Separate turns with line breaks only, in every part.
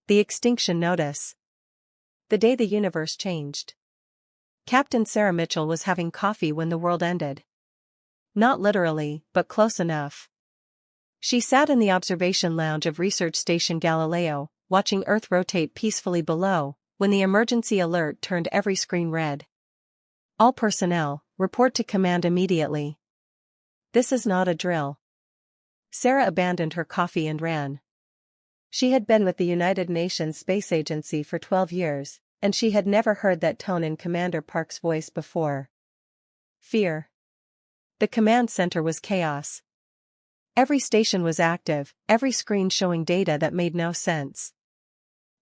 The extinction notice. The day the universe changed. Captain Sarah Mitchell was having coffee when the world ended. Not literally, but close enough. She sat in the observation lounge of Research Station Galileo, watching Earth rotate peacefully below, when the emergency alert turned every screen red. All personnel, report to command immediately. This is not a drill. Sarah abandoned her coffee and ran. She had been with the United Nations Space Agency for 12 years, and she had never heard that tone in Commander Park's voice before. Fear. The command center was chaos. Every station was active, every screen showing data that made no sense.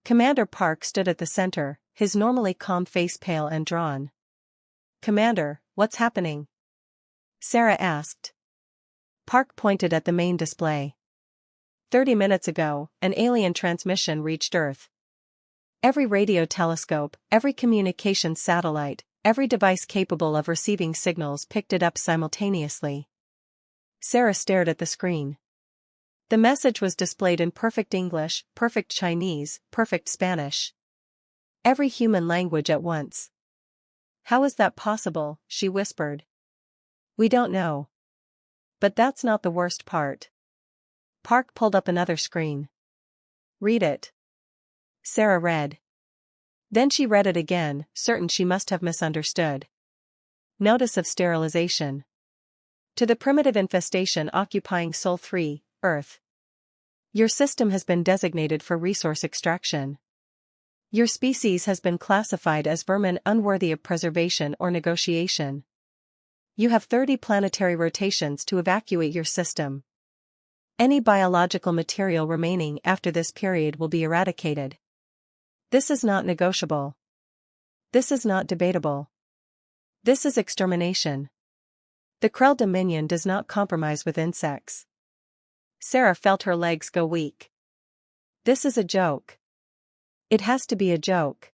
Commander Park stood at the center, his normally calm face pale and drawn. "Commander, what's happening?" Sarah asked. Park pointed at the main display. 30 minutes ago, an alien transmission reached Earth. Every radio telescope, every communications satellite, every device capable of receiving signals picked it up simultaneously. Sarah stared at the screen. The message was displayed in perfect English, perfect Chinese, perfect Spanish. Every human language at once. "How is that possible?" she whispered. "We don't know. But that's not the worst part." Park pulled up another screen. "Read it." Sarah read. Then she read it again, certain she must have misunderstood. Notice of sterilization. To the primitive infestation occupying Sol 3, Earth. Your system has been designated for resource extraction. Your species has been classified as vermin unworthy of preservation or negotiation. You have 30 planetary rotations to evacuate your system. Any biological material remaining after this period will be eradicated. This is not negotiable. This is not debatable. This is extermination. The Krell Dominion does not compromise with insects. Sarah felt her legs go weak. This is a joke. It has to be a joke.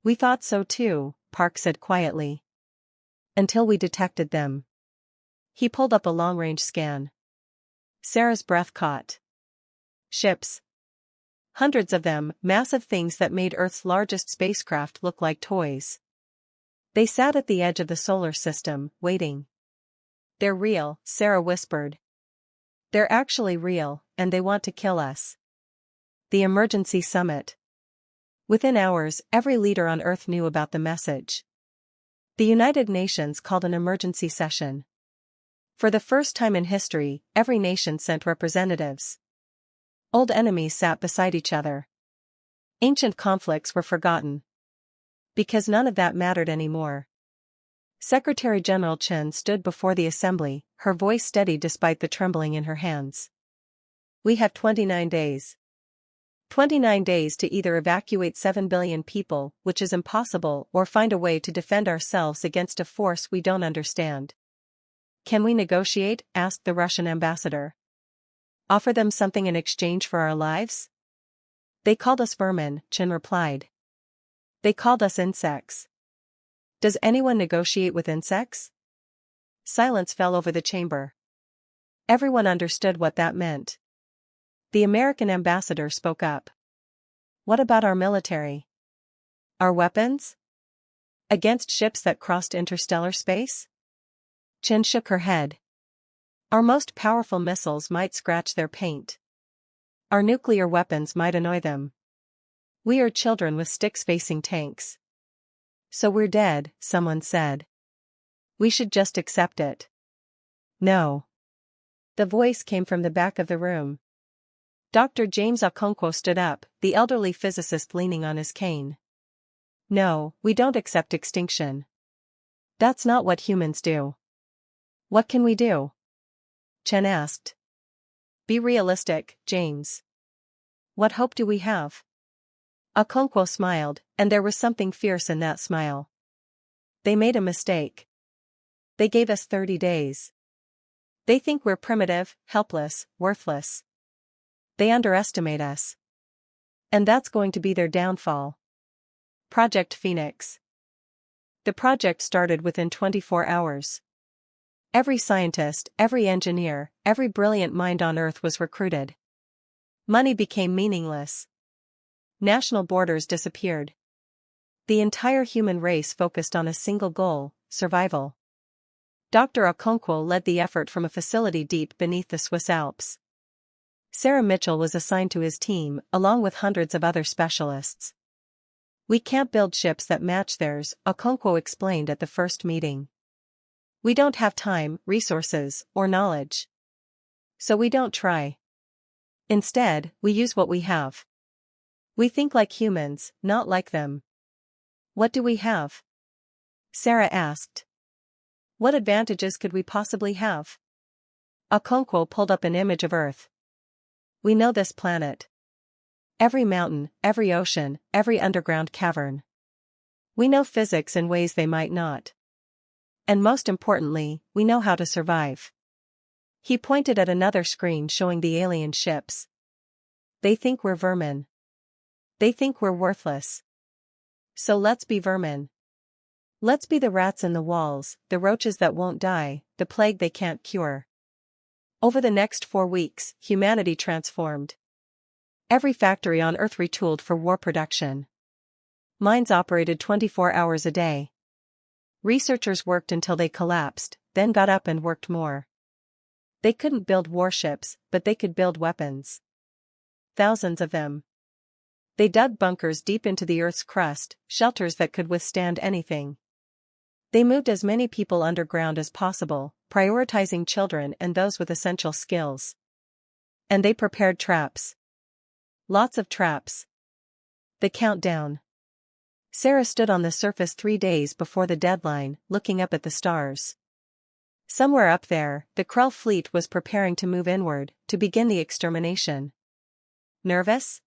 We thought so too, Park said quietly. Until we detected them. He pulled up a long-range scan. Sarah's breath caught. Ships. Hundreds of them, massive things that made Earth's largest spacecraft look like toys. They sat at the edge of the solar system, waiting. "They're real," Sarah whispered. "They're actually real, and they want to kill us." The emergency summit. Within hours, every leader on Earth knew about the message. The United Nations called an emergency session. For the first time in history, every nation sent representatives. Old enemies sat beside each other. Ancient conflicts were forgotten. Because none of that mattered anymore. Secretary General Chen stood before the assembly, her voice steady despite the trembling in her hands. "We have 29 days. 29 days to either evacuate 7 billion people, which is impossible, or find a way to defend ourselves against a force we don't understand." "Can we negotiate?" asked the Russian ambassador. "Offer them something in exchange for our lives?" "They called us vermin," Chen replied. "They called us insects. Does anyone negotiate with insects?" Silence fell over the chamber. Everyone understood what that meant. The American ambassador spoke up. "What about our military? Our weapons? Against ships that crossed interstellar space?" Chen shook her head. "Our most powerful missiles might scratch their paint. Our nuclear weapons might annoy them. We are children with sticks facing tanks. So we're dead," someone said. "We should just accept it." "No." The voice came from the back of the room. Dr. James Okonkwo stood up, the elderly physicist leaning on his cane. "No, we don't accept extinction. That's not what humans do." "What can we do?" Chen asked. "Be realistic, James. What hope do we have?" Okonkwo smiled, and there was something fierce in that smile. "They made a mistake. They gave us 30 days. They think we're primitive, helpless, worthless. They underestimate us. And that's going to be their downfall." Project Phoenix. The project started within 24 hours. Every scientist, every engineer, every brilliant mind on Earth was recruited. Money became meaningless. National borders disappeared. The entire human race focused on a single goal: survival. Dr. Okonkwo led the effort from a facility deep beneath the Swiss Alps. Sarah Mitchell was assigned to his team, along with hundreds of other specialists. "We can't build ships that match theirs," Okonkwo explained at the first meeting. "We don't have time, resources, or knowledge. So we don't try. Instead, we use what we have. We think like humans, not like them." "What do we have?" Sarah asked. "What advantages could we possibly have?" Okonkwo pulled up an image of Earth. "We know this planet. Every mountain, every ocean, every underground cavern. We know physics in ways they might not. And most importantly, we know how to survive." He pointed at another screen showing the alien ships. "They think we're vermin. They think we're worthless. So let's be vermin. Let's be the rats in the walls, the roaches that won't die, the plague they can't cure." Over the next 4 weeks, humanity transformed. Every factory on Earth retooled for war production. Mines operated 24 hours a day. Researchers worked until they collapsed, then got up and worked more. They couldn't build warships, but they could build weapons. Thousands of them. They dug bunkers deep into the Earth's crust, shelters that could withstand anything. They moved as many people underground as possible, prioritizing children and those with essential skills. And they prepared traps. Lots of traps. The countdown. Sarah stood on the surface 3 days before the deadline, looking up at the stars. Somewhere up there, the Krell fleet was preparing to move inward, to begin the extermination. Nervous?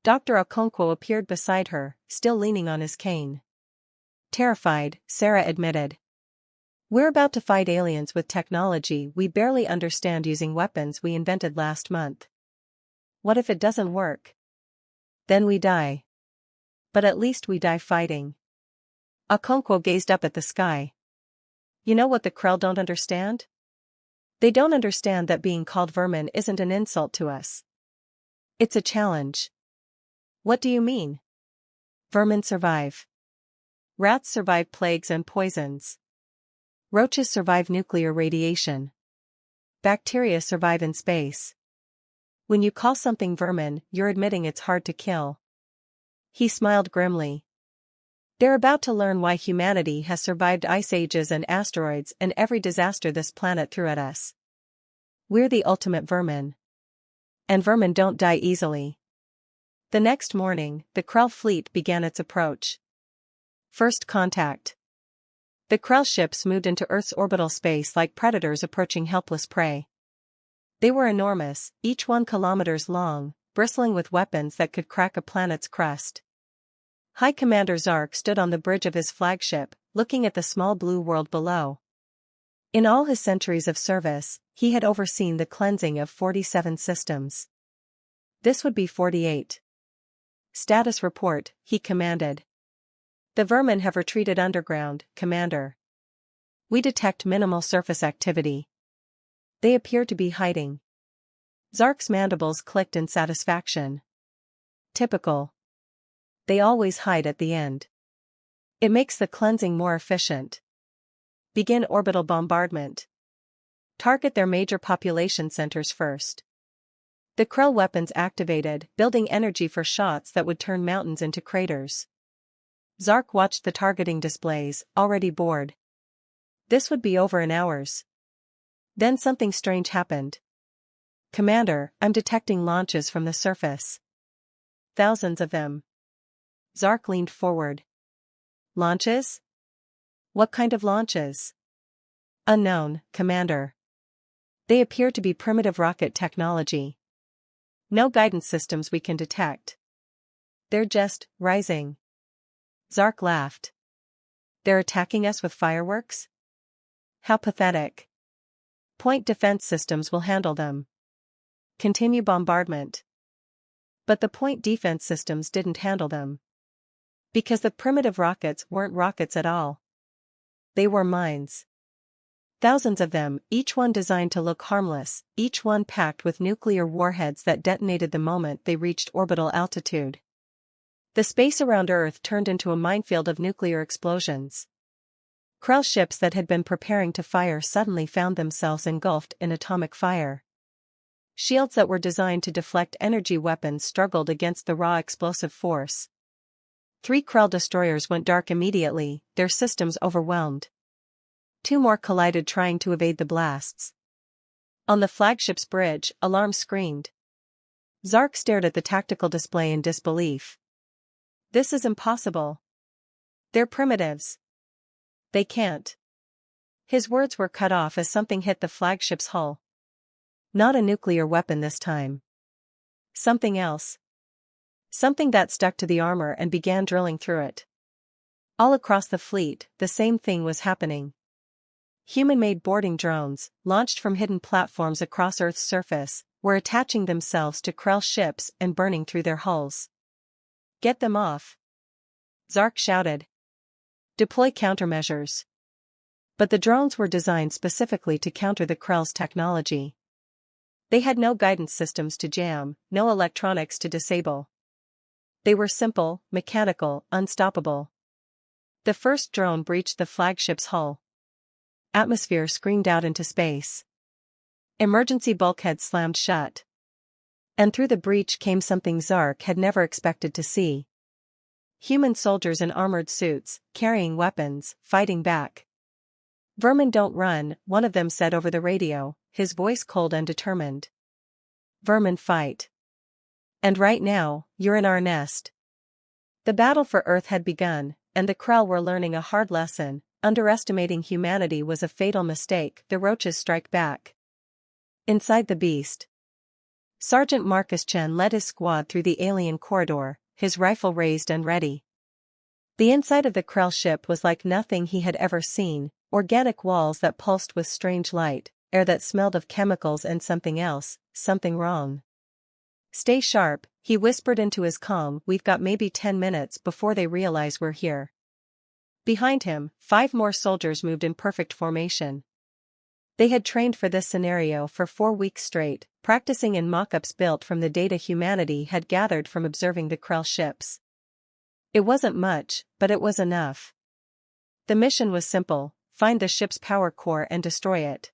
Dr. Okonkwo appeared beside her, still leaning on his cane. Terrified, Sarah admitted. "We're about to fight aliens with technology we barely understand, using weapons we invented last month. What if it doesn't work? Then we die. But at least we die fighting." Okonkwo gazed up at the sky. "You know what the Krell don't understand? They don't understand that being called vermin isn't an insult to us. It's a challenge." "What do you mean?" "Vermin survive. Rats survive plagues and poisons. Roaches survive nuclear radiation. Bacteria survive in space. When you call something vermin, you're admitting it's hard to kill." He smiled grimly. "They're about to learn why humanity has survived ice ages and asteroids and every disaster this planet threw at us. We're the ultimate vermin. And vermin don't die easily." The next morning, the Krell fleet began its approach. First contact. The Krell ships moved into Earth's orbital space like predators approaching helpless prey. They were enormous, each 1 kilometers long, bristling with weapons that could crack a planet's crust. High Commander Zark stood on the bridge of his flagship, looking at the small blue world below. In all his centuries of service, he had overseen the cleansing of 47 systems. This would be 48. "Status report," he commanded. "The vermin have retreated underground, Commander. We detect minimal surface activity. They appear to be hiding." Zark's mandibles clicked in satisfaction. Typical. They always hide at the end. It makes the cleansing more efficient. Begin orbital bombardment. Target their major population centers first. The Krell weapons activated, building energy for shots that would turn mountains into craters. Zark watched the targeting displays, already bored. This would be over in hours. Then something strange happened. "Commander, I'm detecting launches from the surface. Thousands of them." Zark leaned forward. "Launches? What kind of launches?" "Unknown, Commander. They appear to be primitive rocket technology. No guidance systems we can detect. They're just rising." Zark laughed. "They're attacking us with fireworks? How pathetic. Point defense systems will handle them. Continue bombardment." But the point defense systems didn't handle them. Because the primitive rockets weren't rockets at all. They were mines. Thousands of them, each one designed to look harmless, each one packed with nuclear warheads that detonated the moment they reached orbital altitude. The space around Earth turned into a minefield of nuclear explosions. Krell ships that had been preparing to fire suddenly found themselves engulfed in atomic fire. Shields that were designed to deflect energy weapons struggled against the raw explosive force. 3 Krell destroyers went dark immediately, their systems overwhelmed. 2 more collided trying to evade the blasts. On the flagship's bridge, alarm screamed. Zark stared at the tactical display in disbelief. This is impossible. They're primitives. They can't. His words were cut off as something hit the flagship's hull. Not a nuclear weapon this time. Something else. Something that stuck to the armor and began drilling through it. All across the fleet, the same thing was happening. Human-made boarding drones, launched from hidden platforms across Earth's surface, were attaching themselves to Krell ships and burning through their hulls. Get them off! Zark shouted. Deploy countermeasures. But the drones were designed specifically to counter the Krell's technology. They had no guidance systems to jam, no electronics to disable. They were simple, mechanical, unstoppable. The first drone breached the flagship's hull. Atmosphere screamed out into space. Emergency bulkheads slammed shut. And through the breach came something Zark had never expected to see. Human soldiers in armored suits, carrying weapons, fighting back. Vermin don't run, one of them said over the radio, his voice cold and determined. Vermin fight. And right now, you're in our nest. The battle for Earth had begun, and the Krell were learning a hard lesson. Underestimating humanity was a fatal mistake. The roaches strike back. Inside the beast, Sergeant Marcus Chen led his squad through the alien corridor, his rifle raised and ready. The inside of the Krell ship was like nothing he had ever seen, organic walls that pulsed with strange light, air that smelled of chemicals and something else, something wrong. Stay sharp, he whispered into his comm. We've got maybe 10 minutes before they realize we're here. Behind him, 5 more soldiers moved in perfect formation. They had trained for this scenario for 4 weeks straight, practicing in mock-ups built from the data humanity had gathered from observing the Krell ships. It wasn't much, but it was enough. The mission was simple: find the ship's power core and destroy it.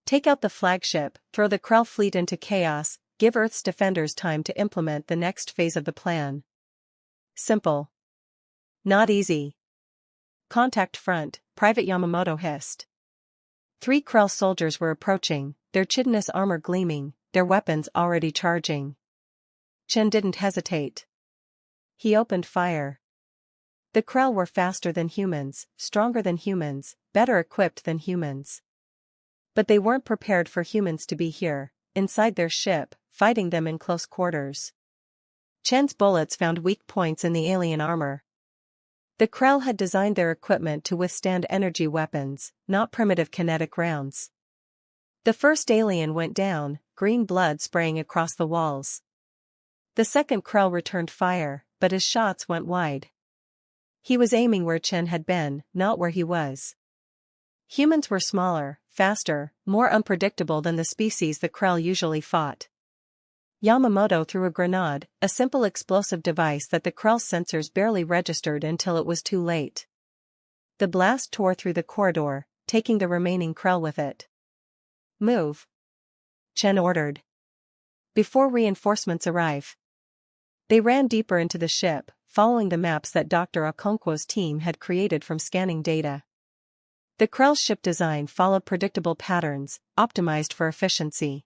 Take out the flagship, throw the Krell fleet into chaos, give Earth's defenders time to implement the next phase of the plan. Simple. Not easy. Contact front, Private Yamamoto hissed. 3 Krell soldiers were approaching, their chitinous armor gleaming, their weapons already charging. Chen didn't hesitate. He opened fire. The Krell were faster than humans, stronger than humans, better equipped than humans. But they weren't prepared for humans to be here, inside their ship, fighting them in close quarters. Chen's bullets found weak points in the alien armor. The Krell had designed their equipment to withstand energy weapons, not primitive kinetic rounds. The first alien went down, green blood spraying across the walls. The second Krell returned fire, but his shots went wide. He was aiming where Chen had been, not where he was. Humans were smaller, faster, more unpredictable than the species the Krell usually fought. Yamamoto threw a grenade, a simple explosive device that the Krell's sensors barely registered until it was too late. The blast tore through the corridor, taking the remaining Krell with it. Move, Chen ordered. Before reinforcements arrive. They ran deeper into the ship, following the maps that Dr. Okonkwo's team had created from scanning data. The Krell's ship design followed predictable patterns, optimized for efficiency.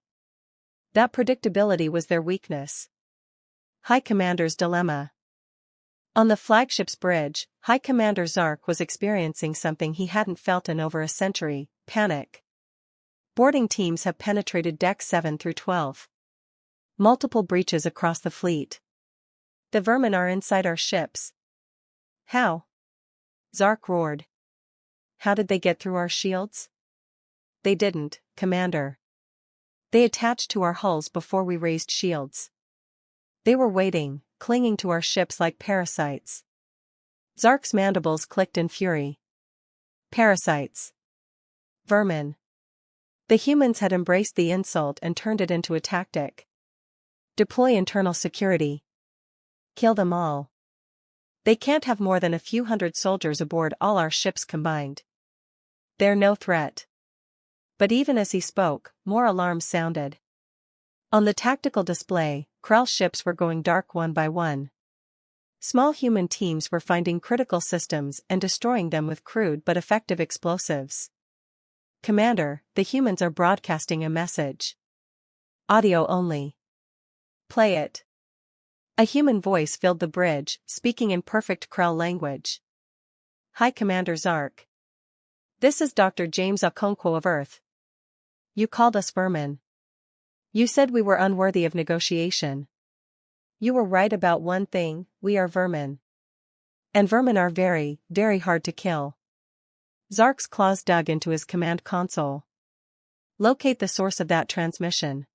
That predictability was their weakness. High Commander's dilemma. On the flagship's bridge, High Commander Zark was experiencing something he hadn't felt in over a century: panic. Boarding teams have penetrated decks 7 through 12. Multiple breaches across the fleet. The vermin are inside our ships. How? Zark roared. How did they get through our shields? They didn't, Commander. They attached to our hulls before we raised shields. They were waiting, clinging to our ships like parasites. Zark's mandibles clicked in fury. Parasites. Vermin. The humans had embraced the insult and turned it into a tactic. Deploy internal security. Kill them all. They can't have more than a few hundred soldiers aboard all our ships combined. They're no threat. But even as he spoke, more alarms sounded. On the tactical display, Krell's ships were going dark one by one. Small human teams were finding critical systems and destroying them with crude but effective explosives. Commander, the humans are broadcasting a message. Audio only. Play it. A human voice filled the bridge, speaking in perfect Krell language. Hi Commander Zark. This is Dr. James Okonkwo of Earth. You called us vermin. You said we were unworthy of negotiation. You were right about one thing, we are vermin. And vermin are very, very hard to kill. Zark's claws dug into his command console. Locate the source of that transmission.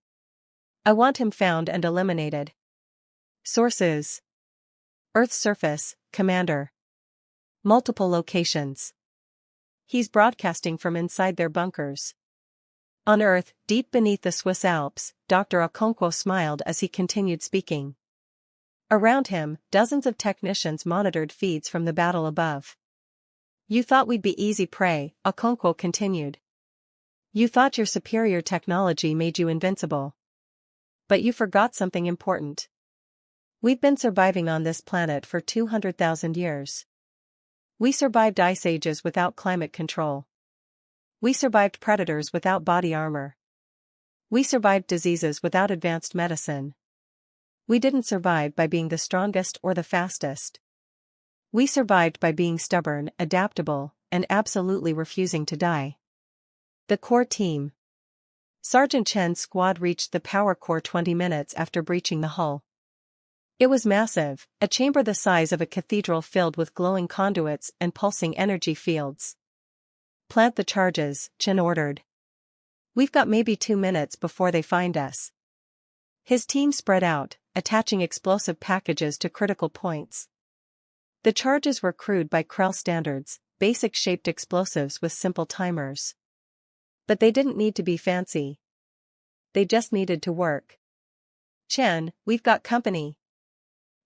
I want him found and eliminated. Sources. Earth's surface, Commander. Multiple locations. He's broadcasting from inside their bunkers. On Earth, deep beneath the Swiss Alps, Dr. Okonkwo smiled as he continued speaking. Around him, dozens of technicians monitored feeds from the battle above. You thought we'd be easy prey, Okonkwo continued. You thought your superior technology made you invincible. But you forgot something important. We've been surviving on this planet for 200,000 years. We survived ice ages without climate control. We survived predators without body armor. We survived diseases without advanced medicine. We didn't survive by being the strongest or the fastest. We survived by being stubborn, adaptable, and absolutely refusing to die. The core team. Sergeant Chen's squad reached the power core 20 minutes after breaching the hull. It was massive, a chamber the size of a cathedral filled with glowing conduits and pulsing energy fields. Plant the charges, Chen ordered. We've got maybe 2 minutes before they find us. His team spread out, attaching explosive packages to critical points. The charges were crude by Krell standards, basic-shaped explosives with simple timers. But they didn't need to be fancy. They just needed to work. Chen, we've got company.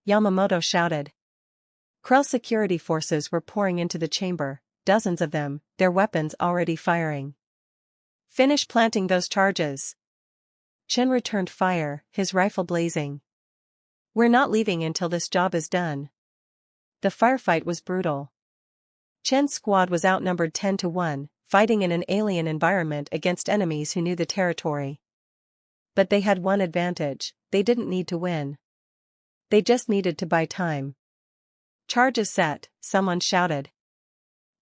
Yamamoto shouted. Krell security forces were pouring into the chamber, dozens of them, their weapons already firing. Finish planting those charges. Chen returned fire, his rifle blazing. We're not leaving until this job is done. The firefight was brutal. Chen's squad was outnumbered 10-1, fighting in an alien environment against enemies who knew the territory. But they had one advantage, they didn't need to win. They just needed to buy time. Charges set, someone shouted.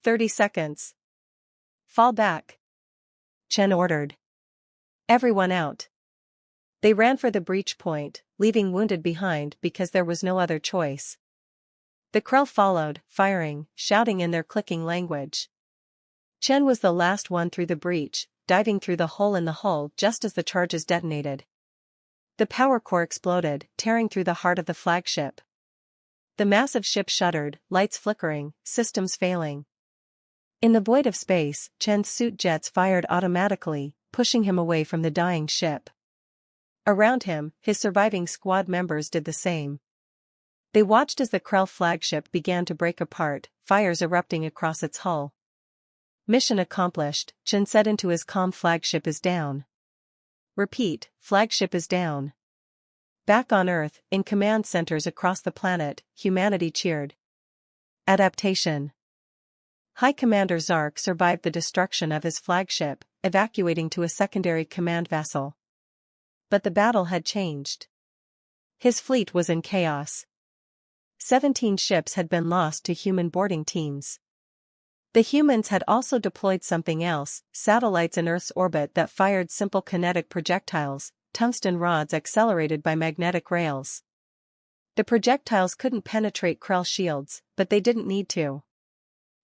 30 seconds. Fall back. Chen ordered. Everyone out. They ran for the breach point, leaving wounded behind because there was no other choice. The Krell followed, firing, shouting in their clicking language. Chen was the last one through the breach, diving through the hole in the hull just as the charges detonated. The power core exploded, tearing through the heart of the flagship. The massive ship shuddered, lights flickering, systems failing. In the void of space, Chen's suit jets fired automatically, pushing him away from the dying ship. Around him, his surviving squad members did the same. They watched as the Krell flagship began to break apart, fires erupting across its hull. Mission accomplished, Chen said into his comm. Flagship is down. Repeat, flagship is down. Back on Earth, in command centers across the planet, humanity cheered. Adaptation. High Commander Zark survived the destruction of his flagship, evacuating to a secondary command vessel. But the battle had changed. His fleet was in chaos. 17 ships had been lost to human boarding teams. The humans had also deployed something else, satellites in Earth's orbit that fired simple kinetic projectiles, tungsten rods accelerated by magnetic rails. The projectiles couldn't penetrate Krell shields, but they didn't need to.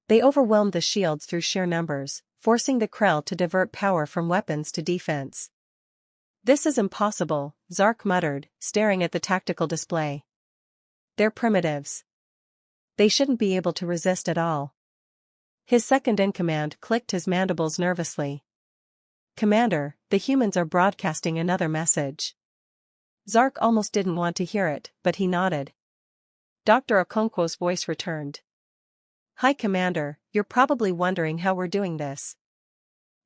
They overwhelmed the shields through sheer numbers, forcing the Krell to divert power from weapons to defense. This is impossible, Zark muttered, staring at the tactical display. They're primitives. They shouldn't be able to resist at all. His second-in-command clicked his mandibles nervously. Commander, the humans are broadcasting another message. Zark almost didn't want to hear it, but he nodded. Dr. Okonkwo's voice returned. Hi Commander, you're probably wondering how we're doing this.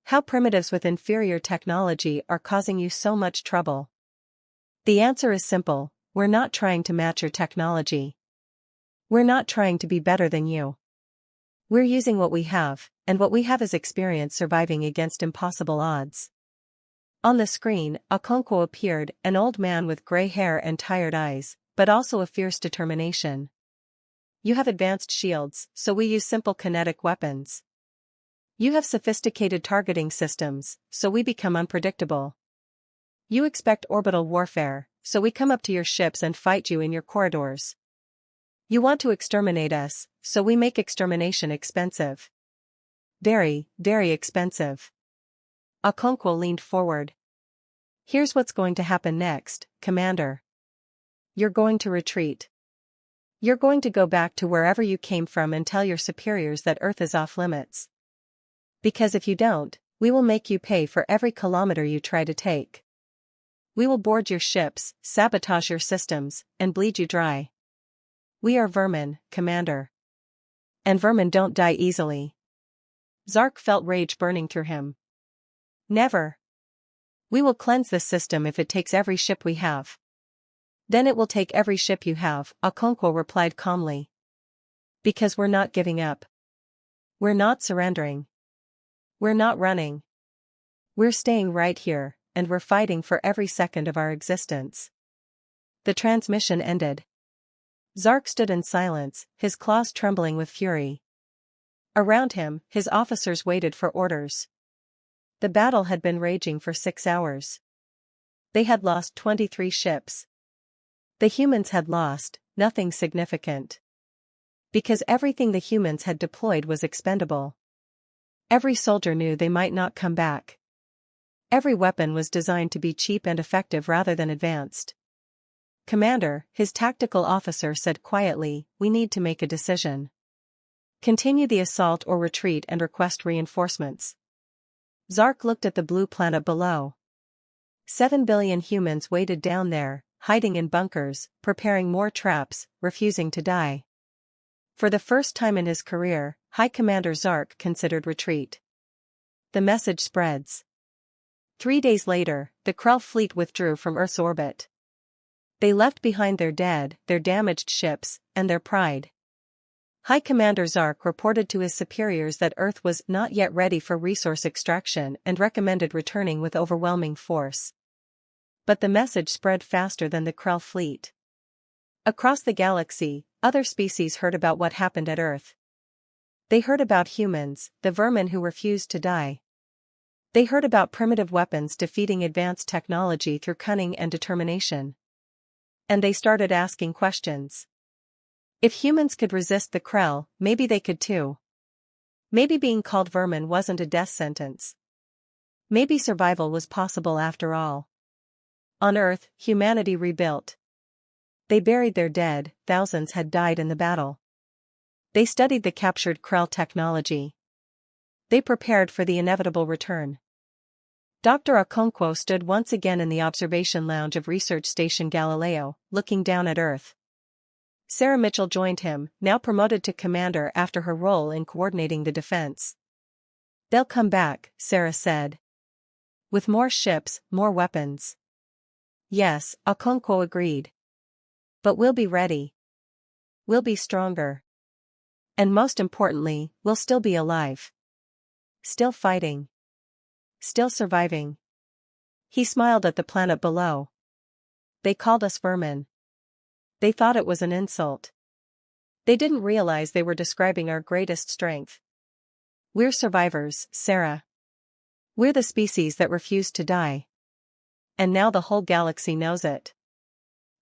How primitives with inferior technology are causing you so much trouble. The answer is simple, we're not trying to match your technology. We're not trying to be better than you. We're using what we have, and what we have is experience surviving against impossible odds. On the screen, Okonkwo appeared, an old man with gray hair and tired eyes, but also a fierce determination. You have advanced shields, so we use simple kinetic weapons. You have sophisticated targeting systems, so we become unpredictable. You expect orbital warfare, so we come up to your ships and fight you in your corridors. You want to exterminate us, so we make extermination expensive. Very, very expensive. Okonkwo leaned forward. Here's what's going to happen next, Commander. You're going to retreat. You're going to go back to wherever you came from and tell your superiors that Earth is off limits. Because if you don't, we will make you pay for every kilometer you try to take. We will board your ships, sabotage your systems, and bleed you dry. We are vermin, Commander. And vermin don't die easily. Zark felt rage burning through him. Never. We will cleanse this system if it takes every ship we have. Then it will take every ship you have, Okonkwo replied calmly. Because we're not giving up. We're not surrendering. We're not running. We're staying right here, and we're fighting for every second of our existence. The transmission ended. Zark stood in silence, his claws trembling with fury. Around him, his officers waited for orders. The battle had been raging for 6 hours. They had lost 23 ships. The humans had lost nothing significant. Because everything the humans had deployed was expendable. Every soldier knew they might not come back. Every weapon was designed to be cheap and effective rather than advanced. Commander, his tactical officer said quietly, we need to make a decision. Continue the assault or retreat and request reinforcements. Zark looked at the blue planet below. 7 billion humans waited down there, hiding in bunkers, preparing more traps, refusing to die. For the first time in his career, High Commander Zark considered retreat. The message spreads. 3 days later, the Krell fleet withdrew from Earth's orbit. They left behind their dead, their damaged ships, and their pride. High Commander Zark reported to his superiors that Earth was not yet ready for resource extraction and recommended returning with overwhelming force. But the message spread faster than the Krell fleet. Across the galaxy, other species heard about what happened at Earth. They heard about humans, the vermin who refused to die. They heard about primitive weapons defeating advanced technology through cunning and determination. And they started asking questions. If humans could resist the Krell, maybe they could too. Maybe being called vermin wasn't a death sentence. Maybe survival was possible after all. On Earth, humanity rebuilt. They buried their dead, thousands had died in the battle. They studied the captured Krell technology. They prepared for the inevitable return. Dr. Okonkwo stood once again in the observation lounge of Research Station Galileo, looking down at Earth. Sarah Mitchell joined him, now promoted to commander after her role in coordinating the defense. They'll come back, Sarah said. With more ships, more weapons. Yes, Okonkwo agreed. But we'll be ready. We'll be stronger. And most importantly, we'll still be alive. Still fighting. Still surviving. He smiled at the planet below. They called us vermin. They thought it was an insult. They didn't realize they were describing our greatest strength. We're survivors, Sarah. We're the species that refused to die. And now the whole galaxy knows it.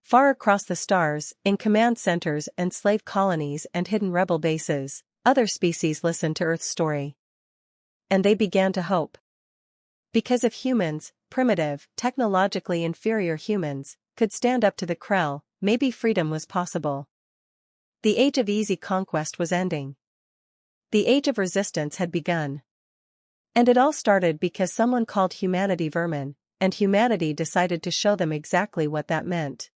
Far across the stars, in command centers and slave colonies and hidden rebel bases, other species listened to Earth's story. And they began to hope. Because if humans, primitive, technologically inferior humans, could stand up to the Krell, maybe freedom was possible. The age of easy conquest was ending. The age of resistance had begun. And it all started because someone called humanity vermin, and humanity decided to show them exactly what that meant.